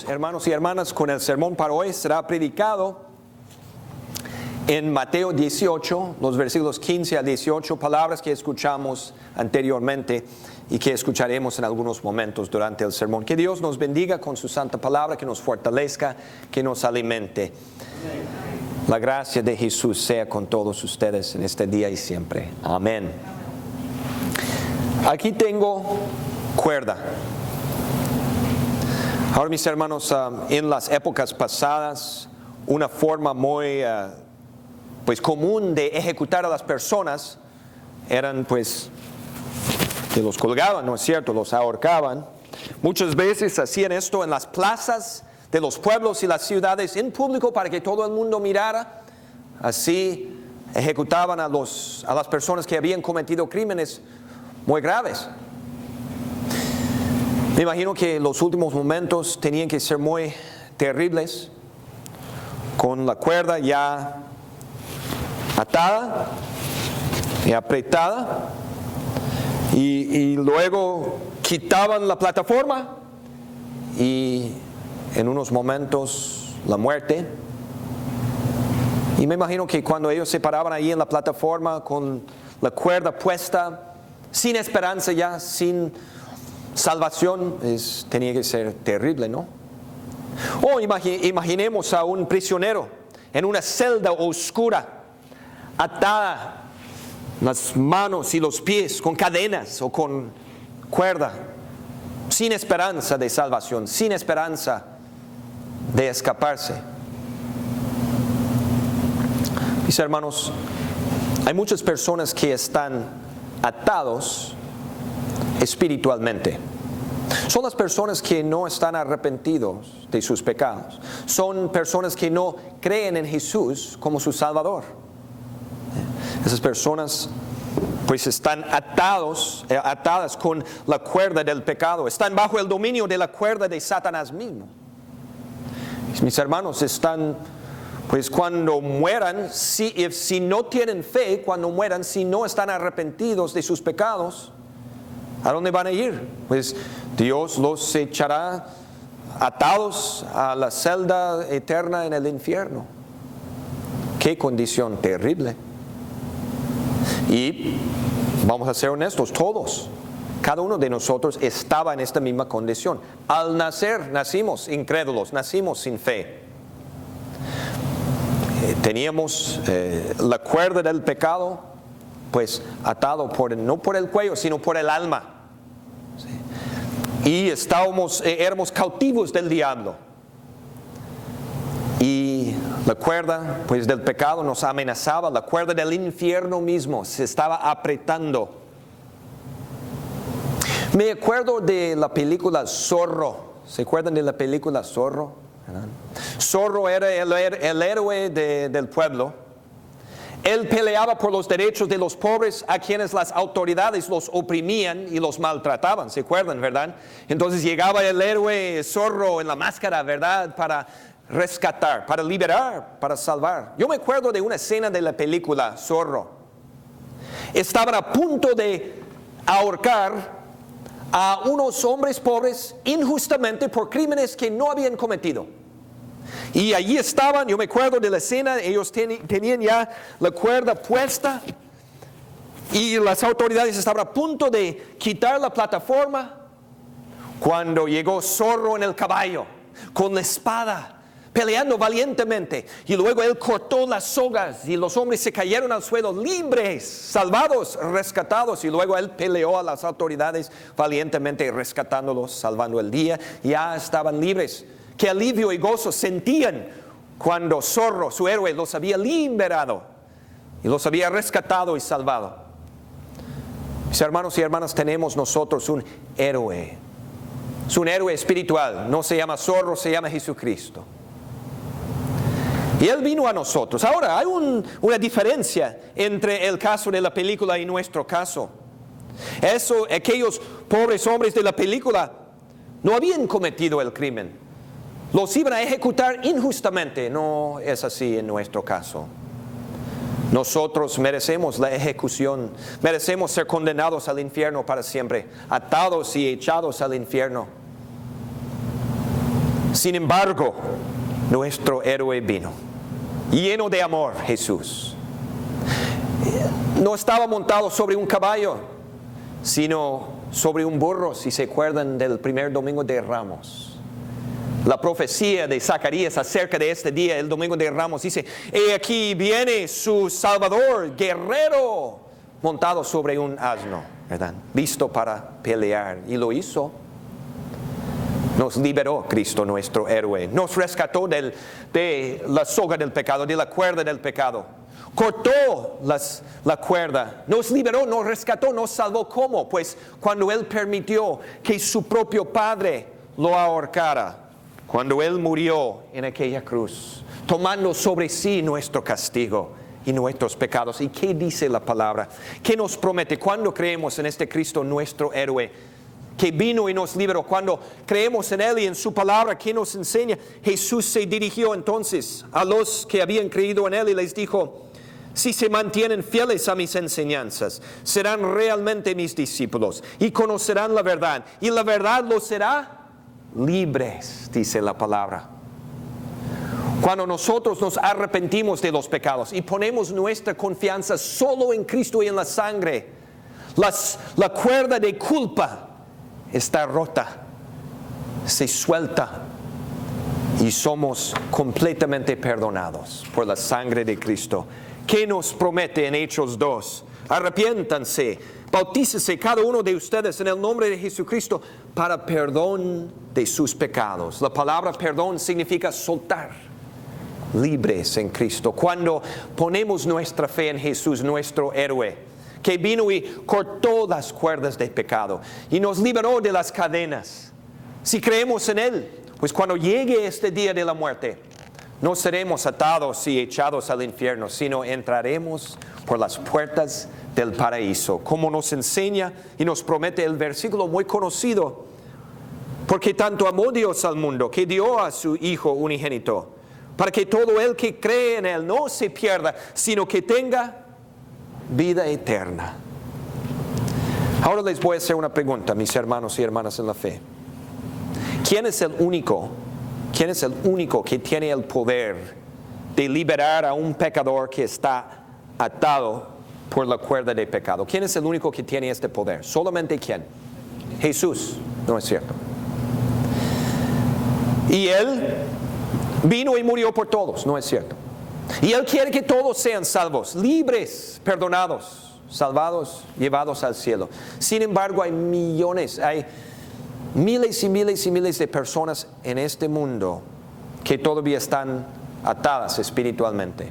Hermanos y hermanas, con el sermón para hoy será predicado en Mateo 18, los versículos 15 a 18, palabras que escuchamos anteriormente y que escucharemos en algunos momentos durante el sermón. Que Dios nos bendiga con su santa palabra, que nos fortalezca, que nos alimente. La gracia de Jesús sea con todos ustedes en este día y siempre. Amén. Aquí tengo cuerda. Ahora, mis hermanos, en las épocas pasadas, una forma muy común de ejecutar a las personas eran que los colgaban, ¿no es cierto? Los ahorcaban. Muchas veces hacían esto en las plazas de los pueblos y las ciudades en público para que todo el mundo mirara. Así ejecutaban a las personas que habían cometido crímenes muy graves. Me imagino que los últimos momentos tenían que ser muy terribles, con la cuerda ya atada y apretada, y luego quitaban la plataforma y en unos momentos la muerte. Y me imagino que cuando ellos se paraban ahí en la plataforma con la cuerda puesta, sin esperanza ya, sin salvación, tenía que ser terrible, ¿no? O imaginemos a un prisionero en una celda oscura, atada las manos y los pies con cadenas o con cuerda, sin esperanza de salvación, sin esperanza de escaparse. Mis hermanos, hay muchas personas que están atados espiritualmente. Son las personas que no están arrepentidos de sus pecados. Son personas que no creen en Jesús como su Salvador. Esas personas están atadas con la cuerda del pecado. Están bajo el dominio de la cuerda de Satanás mismo. Mis hermanos, están cuando mueran, si no tienen fe, cuando mueran, si no están arrepentidos de sus pecados, ¿a dónde van a ir? Dios los echará atados a la celda eterna en el infierno. Qué condición terrible. Y vamos a ser honestos, todos, cada uno de nosotros estaba en esta misma condición. Al nacer, nacimos incrédulos, nacimos sin fe. Teníamos la cuerda del pecado, atado no por el cuello, sino por el alma. ¿Sí? Y éramos cautivos del diablo. Y la cuerda del pecado nos amenazaba, la cuerda del infierno mismo se estaba apretando. Me acuerdo de la película Zorro. ¿Se acuerdan de la película Zorro? Zorro era el héroe del pueblo. Él peleaba por los derechos de los pobres a quienes las autoridades los oprimían y los maltrataban, ¿se acuerdan, verdad? Entonces llegaba el héroe Zorro en la máscara, ¿verdad? Para rescatar, para liberar, para salvar. Yo me acuerdo de una escena de la película Zorro. Estaban a punto de ahorcar a unos hombres pobres injustamente por crímenes que no habían cometido. Y allí estaban, yo me acuerdo de la escena, ellos tenían ya la cuerda puesta y las autoridades estaban a punto de quitar la plataforma cuando llegó Zorro en el caballo, con la espada, peleando valientemente. Y luego él cortó las sogas y los hombres se cayeron al suelo libres, salvados, rescatados. Y luego él peleó a las autoridades valientemente, rescatándolos, salvando el día. Ya estaban libres. Qué alivio y gozo sentían cuando Zorro, su héroe, los había liberado y los había rescatado y salvado. Mis hermanos y hermanas, tenemos nosotros un héroe. Es un héroe espiritual. No se llama Zorro, se llama Jesucristo. Y Él vino a nosotros. Ahora, hay una diferencia entre el caso de la película y nuestro caso. Aquellos pobres hombres de la película no habían cometido el crimen. Los iban a ejecutar injustamente. No es así en nuestro caso. Nosotros merecemos la ejecución. Merecemos ser condenados al infierno para siempre. Atados y echados al infierno. Sin embargo, nuestro héroe vino, lleno de amor, Jesús. No estaba montado sobre un caballo, sino sobre un burro, si se acuerdan del primer domingo de Ramos. La profecía de Zacarías acerca de este día, el domingo de Ramos, dice: he aquí viene su Salvador, guerrero, montado sobre un asno, ¿verdad? Listo para pelear. Y lo hizo. Nos liberó Cristo, nuestro héroe. Nos rescató de la soga del pecado, de la cuerda del pecado. Cortó la cuerda. Nos liberó, nos rescató, nos salvó. ¿Cómo? Pues cuando Él permitió que su propio Padre lo ahorcara. Cuando Él murió en aquella cruz, tomando sobre sí nuestro castigo y nuestros pecados. ¿Y qué dice la palabra? ¿Qué nos promete cuando creemos en este Cristo, nuestro héroe, que vino y nos liberó? Cuando creemos en Él y en su palabra, ¿qué nos enseña? Jesús se dirigió entonces a los que habían creído en Él y les dijo: si se mantienen fieles a mis enseñanzas, serán realmente mis discípulos y conocerán la verdad. Y la verdad los hará libres, dice la palabra. Cuando nosotros nos arrepentimos de los pecados y ponemos nuestra confianza solo en Cristo y en la sangre, la cuerda de culpa está rota, se suelta y somos completamente perdonados por la sangre de Cristo. ¿Qué nos promete en Hechos 2? Arrepiéntanse, bautícese cada uno de ustedes en el nombre de Jesucristo para perdón de sus pecados. La palabra perdón significa soltar, libres en Cristo. Cuando ponemos nuestra fe en Jesús, nuestro héroe, que vino y cortó las cuerdas de pecado y nos liberó de las cadenas. Si creemos en Él, pues cuando llegue este día de la muerte, no seremos atados y echados al infierno, sino entraremos por las puertas del paraíso, como nos enseña y nos promete el versículo muy conocido: porque tanto amó Dios al mundo, que dio a su Hijo unigénito, para que todo el que cree en Él no se pierda, sino que tenga vida eterna. Ahora les voy a hacer una pregunta, mis hermanos y hermanas en la fe. ¿Quién es el único que tiene el poder de liberar a un pecador que está atado por la cuerda de pecado? ¿Quién es el único que tiene este poder? ¿Solamente quién? Jesús, ¿no es cierto? Y Él vino y murió por todos, ¿no es cierto? Y Él quiere que todos sean salvos, libres, perdonados, salvados, llevados al cielo. Sin embargo, hay millones, hay miles y miles y miles de personas en este mundo que todavía están atadas espiritualmente.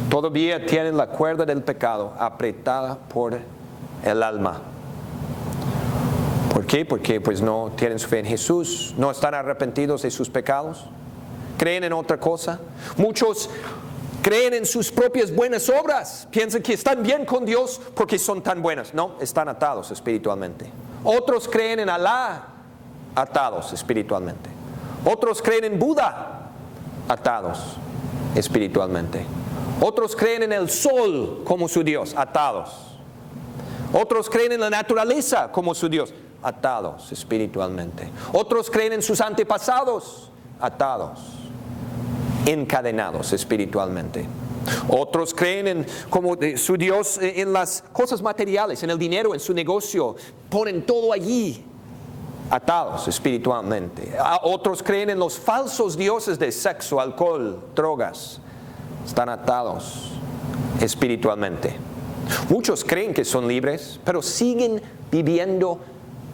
Todavía tienen la cuerda del pecado apretada por el alma. ¿Por qué? Porque pues no tienen su fe en Jesús, no están arrepentidos de sus pecados, creen en otra cosa. Muchos creen en sus propias buenas obras, piensan que están bien con Dios porque son tan buenas. No, están atados espiritualmente. Otros creen en Alá, atados espiritualmente. Otros creen en Buda, atados espiritualmente. Otros creen en el sol como su Dios, atados. Otros creen en la naturaleza como su Dios, atados espiritualmente. Otros creen en sus antepasados, atados, encadenados espiritualmente. Otros creen en como su Dios en las cosas materiales, en el dinero, en su negocio, ponen todo allí, atados espiritualmente. Otros creen en los falsos dioses de sexo, alcohol, drogas, están atados espiritualmente. Muchos creen que son libres, pero siguen viviendo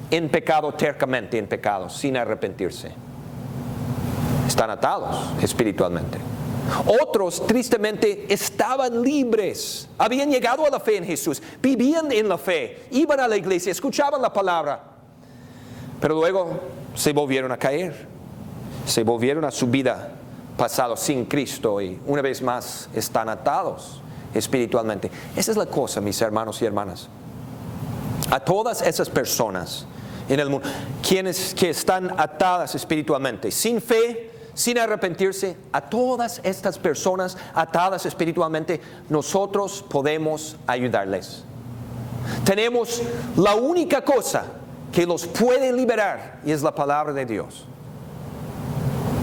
en pecado, tercamente en pecado, sin arrepentirse. Están atados espiritualmente. Otros tristemente estaban libres, habían llegado a la fe en Jesús, vivían en la fe, iban a la iglesia, escuchaban la palabra, pero luego se volvieron a caer, se volvieron a su vida pasada sin Cristo y una vez más están atados espiritualmente. Esa es la cosa, mis hermanos y hermanas. A todas esas personas en el mundo, quienes que están atadas espiritualmente, sin fe, sin arrepentirse, a todas estas personas atadas espiritualmente, nosotros podemos ayudarles. Tenemos la única cosa que los puede liberar y es la palabra de Dios.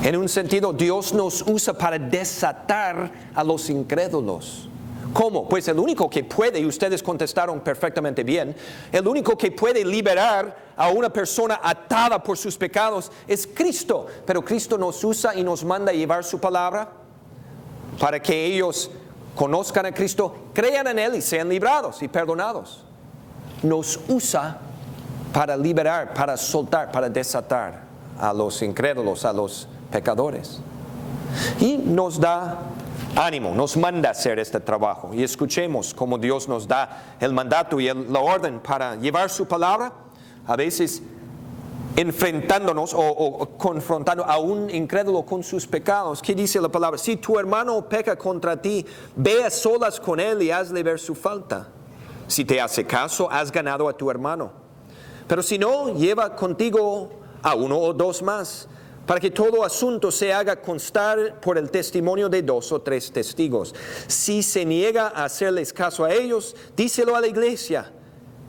En un sentido, Dios nos usa para desatar a los incrédulos. ¿Cómo? Pues el único que puede, y ustedes contestaron perfectamente bien, el único que puede liberar a una persona atada por sus pecados es Cristo. Pero Cristo nos usa y nos manda a llevar su palabra para que ellos conozcan a Cristo, crean en Él y sean librados y perdonados. Nos usa para liberar, para soltar, para desatar a los incrédulos, a los pecadores. Y nos da ánimo, nos manda a hacer este trabajo. Y escuchemos cómo Dios nos da el mandato y la orden para llevar su palabra, a veces enfrentándonos o confrontando a un incrédulo con sus pecados. ¿Qué dice la palabra? Si tu hermano peca contra ti, ve a solas con él y hazle ver su falta. Si te hace caso, has ganado a tu hermano. Pero si no, lleva contigo a uno o dos más, para que todo asunto se haga constar por el testimonio de 2 o 3 testigos. Si se niega a hacerles caso a ellos, díselo a la iglesia.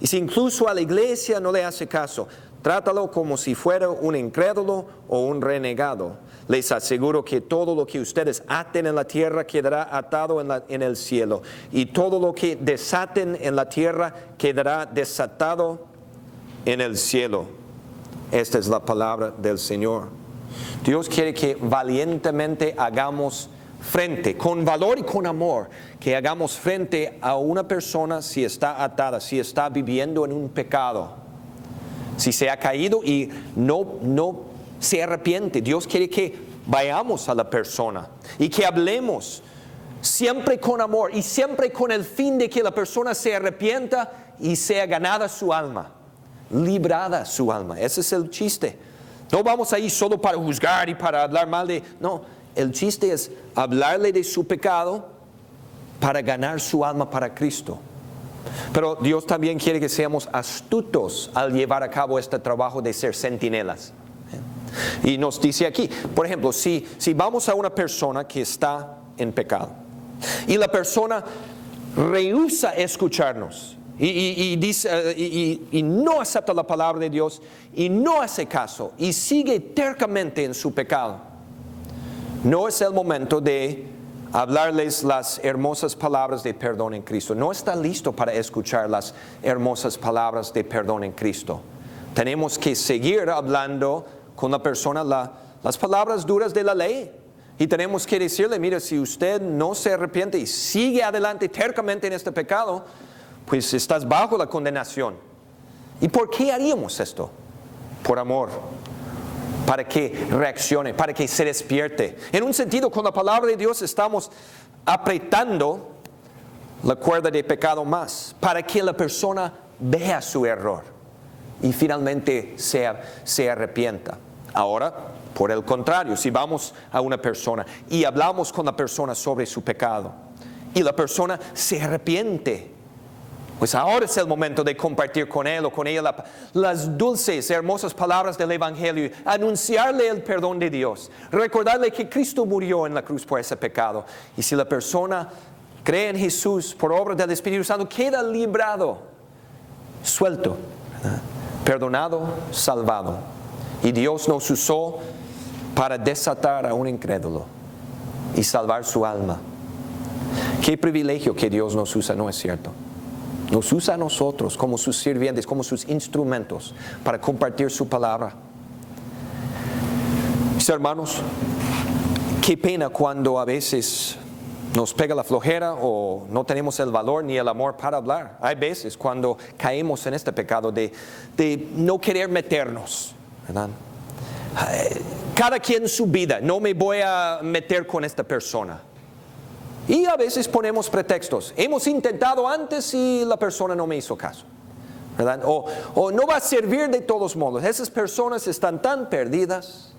Y si incluso a la iglesia no le hace caso, trátalo como si fuera un incrédulo o un renegado. Les aseguro que todo lo que ustedes aten en la tierra quedará atado en el cielo, y todo lo que desaten en la tierra quedará desatado en el cielo. Esta es la palabra del Señor. Dios quiere que valientemente hagamos frente, con valor y con amor, que hagamos frente a una persona si está atada, si está viviendo en un pecado, si se ha caído y no se arrepiente. Dios quiere que vayamos a la persona y que hablemos siempre con amor y siempre con el fin de que la persona se arrepienta y sea ganada su alma, librada su alma. Ese es el chiste. No vamos ahí solo para juzgar y para hablar mal de... No, el chiste es hablarle de su pecado para ganar su alma para Cristo. Pero Dios también quiere que seamos astutos al llevar a cabo este trabajo de ser centinelas. Y nos dice aquí, por ejemplo, si vamos a una persona que está en pecado y la persona rehúsa escucharnos, y dice, y no acepta la palabra de Dios y no hace caso y sigue tercamente en su pecado, no es el momento de hablarles las hermosas palabras de perdón en Cristo. No está listo para escuchar las hermosas palabras de perdón en Cristo. Tenemos que seguir hablando con la persona las palabras duras de la ley. Y tenemos que decirle, mire, si usted no se arrepiente y sigue adelante tercamente en este pecado, pues estás bajo la condenación. ¿Y por qué haríamos esto? Por amor, para que reaccione, para que se despierte. En un sentido, con la palabra de Dios estamos apretando la cuerda de pecado más, para que la persona vea su error y finalmente se arrepienta. Ahora, por el contrario, si vamos a una persona y hablamos con la persona sobre su pecado y la persona se arrepiente, pues ahora es el momento de compartir con él o con ella las dulces, hermosas palabras del Evangelio, anunciarle el perdón de Dios, recordarle que Cristo murió en la cruz por ese pecado. Y si la persona cree en Jesús por obra del Espíritu Santo, queda librado, suelto, ¿verdad? Perdonado, salvado. Y Dios nos usó para desatar a un incrédulo y salvar su alma. Qué privilegio que Dios nos usa, ¿no es cierto? Nos usa a nosotros como sus sirvientes, como sus instrumentos para compartir su palabra. Mis hermanos, qué pena cuando a veces nos pega la flojera o no tenemos el valor ni el amor para hablar. Hay veces cuando caemos en este pecado de no querer meternos, ¿verdad? Cada quien su vida, no me voy a meter con esta persona. Y a veces ponemos pretextos. Hemos intentado antes y la persona no me hizo caso, ¿verdad? O no va a servir de todos modos. Esas personas están tan perdidas.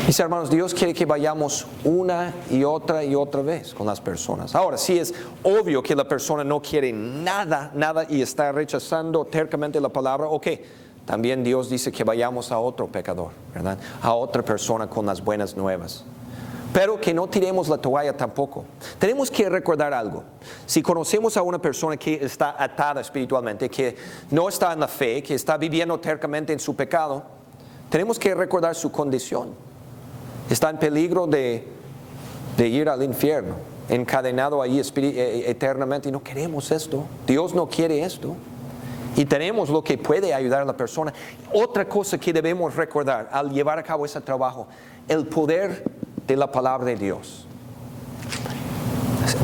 Mis hermanos, Dios quiere que vayamos una y otra vez con las personas. Ahora, si es obvio que la persona no quiere nada y está rechazando tercamente la palabra, ok. También Dios dice que vayamos a otro pecador, ¿verdad? A otra persona con las buenas nuevas. Pero que no tiremos la toalla tampoco. Tenemos que recordar algo. Si conocemos a una persona que está atada espiritualmente, que no está en la fe, que está viviendo tercamente en su pecado, tenemos que recordar su condición. Está en peligro de ir al infierno, encadenado allí eternamente, y no queremos esto. Dios no quiere esto. Y tenemos lo que puede ayudar a la persona. Otra cosa que debemos recordar al llevar a cabo ese trabajo, el poder de la palabra de Dios.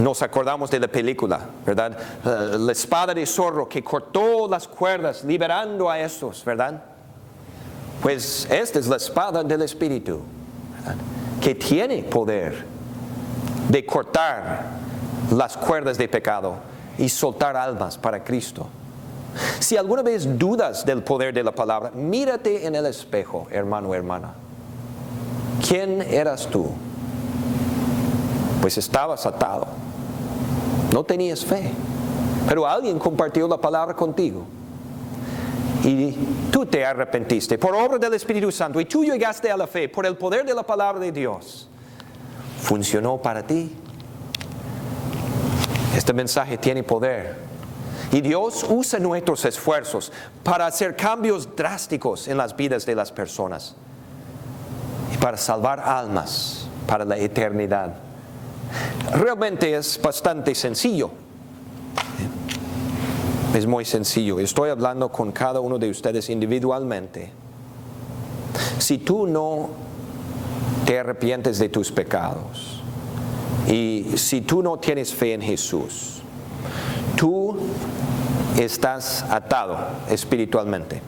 Nos acordamos de la película, ¿verdad? La espada de zorro que cortó las cuerdas, liberando a estos, ¿verdad? Pues esta es la espada del Espíritu, ¿verdad? Que tiene poder de cortar las cuerdas de pecado y soltar almas para Cristo. Si alguna vez dudas del poder de la palabra, mírate en el espejo, hermano o hermana. ¿Quién eras tú? Pues estabas atado. No tenías fe. Pero alguien compartió la palabra contigo. Y tú te arrepentiste por obra del Espíritu Santo. Y tú llegaste a la fe por el poder de la palabra de Dios. Funcionó para ti. Este mensaje tiene poder. Y Dios usa nuestros esfuerzos para hacer cambios drásticos en las vidas de las personas. Y para salvar almas para la eternidad. Realmente es bastante sencillo. Es muy sencillo. Estoy hablando con cada uno de ustedes individualmente. Si tú no te arrepientes de tus pecados y si tú no tienes fe en Jesús, tú estás atado espiritualmente.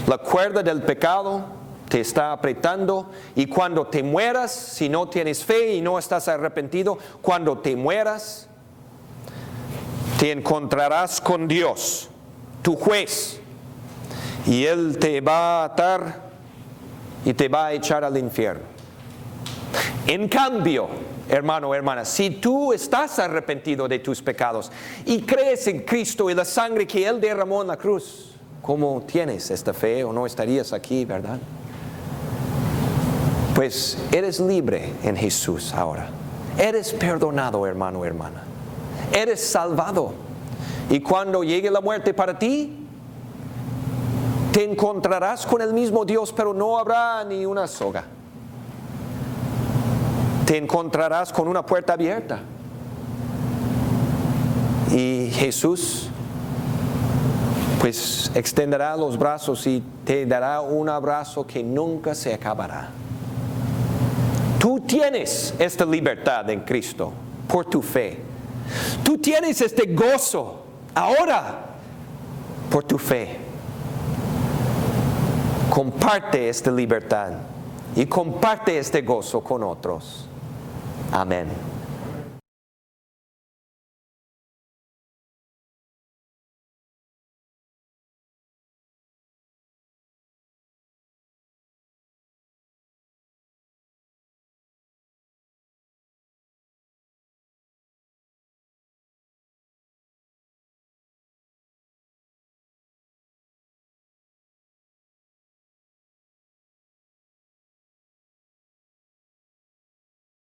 La cuerda del pecado te está apretando y cuando te mueras, si no tienes fe y no estás arrepentido, cuando te mueras, te encontrarás con Dios, tu juez, y Él te va a atar y te va a echar al infierno. En cambio, hermano o hermana, si tú estás arrepentido de tus pecados y crees en Cristo y la sangre que Él derramó en la cruz, ¿cómo tienes esta fe o no estarías aquí, verdad? Pues eres libre en Jesús ahora. Eres perdonado, hermano o hermana. Eres salvado. Y cuando llegue la muerte para ti, te encontrarás con el mismo Dios, pero no habrá ni una soga. Te encontrarás con una puerta abierta. Y Jesús, pues, extenderá los brazos y te dará un abrazo que nunca se acabará. Tú tienes esta libertad en Cristo por tu fe. Tú tienes este gozo ahora por tu fe. Comparte esta libertad y comparte este gozo con otros. Amén.